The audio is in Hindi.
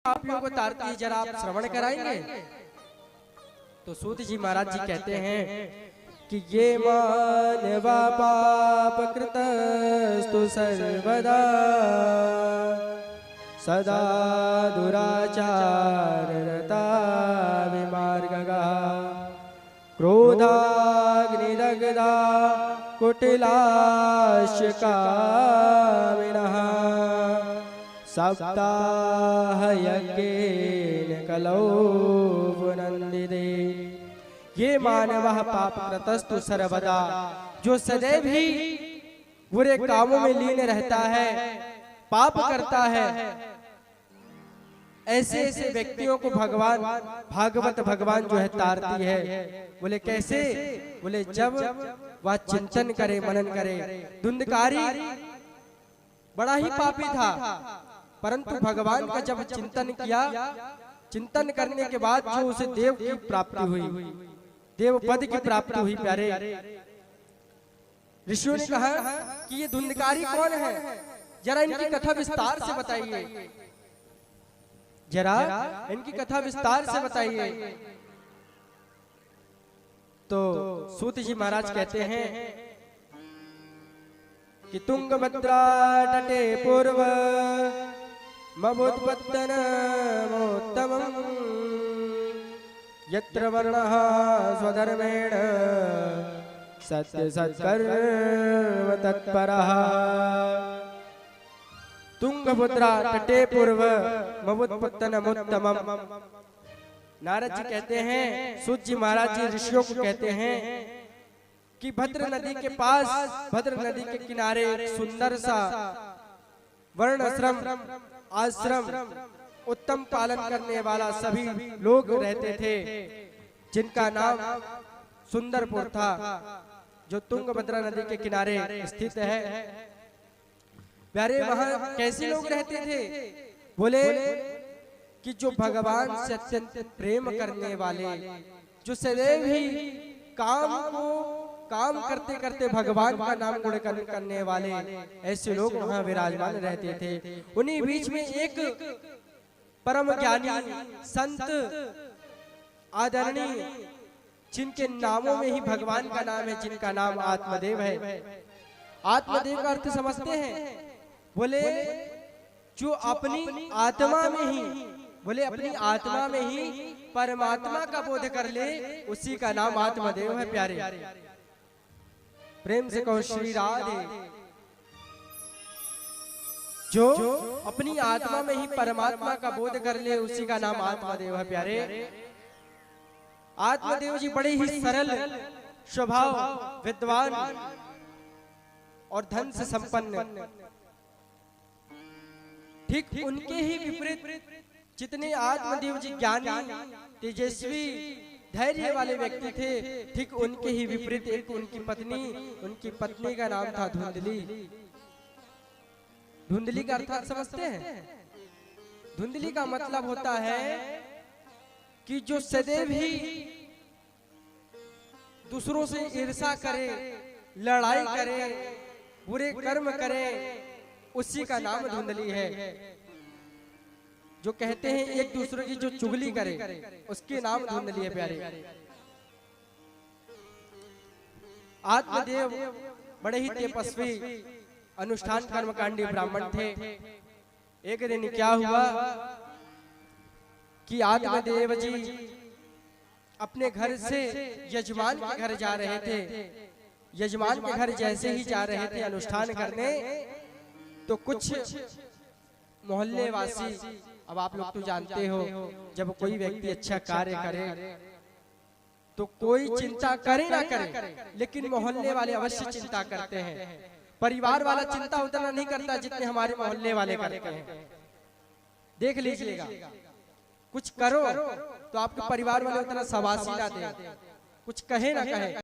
पापियों को तारती है, जरा आप श्रवण कराएंगे। तो सूत जी महाराज जी कहते हैं कि ये मानवा पाप कृतस्तु सर्वदा सदा दुराचार रता विमार्गगा क्रोधाग्निदग्धा कुटिलाशकामिनः सप्ताह यज्ञेन कलौ पुनन्दिते। ये मानवः पाप कृतस्तु सर्वदा, जो सदैव ही बुरे कामों में लीन रहता है, पाप करता है, ऐसे ऐसे व्यक्तियों को भगवान भागवत भगवान जो है तारती है। बोले कैसे? बोले जब वह चिंतन करे, मनन करे। धुंधकारी बड़ा ही पापी था, परंतु भगवान का जब चिंतन किया, चिंतन करने के बाद जो उसे देव की प्राप्ति हुई, देव पद की प्राप्ति हुई। प्यारे ऋषियों ने कहा कि ये धुंधकारी कौन है, जरा इनकी कथा विस्तार से बताइए, जरा इनकी कथा विस्तार से बताइए। तो सूत जी महाराज कहते हैं कि तुंगभद्रा तटे पूर्व मबुद्बत्तनमोत्तमम् यत्र वर्णः स्वधर्मेण सत्य सत्कर्म तत्परः। तुंगभद्रा तटे पूर्व मबुद्बत्तनमोत्तमम्। नारद जी कहते हैं, सूत जी महाराज जी ऋषियों को कहते हैं कि भद्र नदी के पास, भद्र नदी के किनारे एक सुंदर सा वर्ण आश्रम उत्तम पालन करने वाला सभी लोग रहते थे, जिनका नाम सुंदरपुर था, जो तुंगभद्रा नदी के किनारे स्थित है। प्यारे वहां कैसे लोग रहते थे? बोले कि जो भगवान से अत्यंत प्रेम करने वाले, जो सदैव ही काम करते करते भगवान का नाम गुणगान करने वाले, ऐसे लोग वहां विराजमान रहते थे। उन्हीं बीच में एक परम ज्ञानी संत आदरणीय, जिनके नामों में ही भगवान का नाम है, जिनका नाम आत्मदेव है। आत्मदेव का अर्थ समझते हैं? बोले जो अपनी आत्मा में ही, बोले अपनी आत्मा में ही परमात्मा का बोध कर ले, उसी का नाम आत्मदेव है। प्यारे प्रेम से कहो श्री राधे। जो अपनी आत्मा में ही परमात्मा का बोध कर ले, उसी का नाम आत्मदेव है। प्यारे आत्मदेव जी बड़े ही सरल स्वभाव, विद्वान और धन से संपन्न। ठीक उनके ही विपरीत जितने आत्मदेव जी ज्ञानी, तेजस्वी, धैर्य वाले व्यक्ति थे, ठीक उनके ही विपरीत एक उनकी पत्नी का नाम था धुंधली। धुंधली का अर्थ समझते हैं? धुंधली का मतलब होता है कि जो सदैव ही दूसरों से ईर्ष्या करे, लड़ाई करे, बुरे कर्म करे, उसी का नाम धुंधली है। जो कहते हैं एक दूसरे की जो चुगली करे, उसके नाम धुंधली है। प्यारे आत्मदेव बड़े ही तपस्वी, अनुष्ठान कर्मकांडी ब्राह्मण थे। एक दिन क्या हुआ कि आत्मदेव जी अपने घर से यजमान के घर जा रहे थे। यजमान के घर जैसे ही जा रहे थे अनुष्ठान करने, तो कुछ मोहल्ले वासी, अब आप लोग तो जानते हो, जब कोई व्यक्ति अच्छा कार्य करे तो कोई चिंता करे ना करे, लेकिन मोहल्ले वाले अवश्य चिंता करते हैं। परिवार वाला चिंता उतना नहीं करता जितने हमारे मोहल्ले वाले करते हैं। देख लीजिएगा, कुछ करो तो आपके परिवार वाले उतना शाबाशी ना दे, कुछ कहे ना कहे।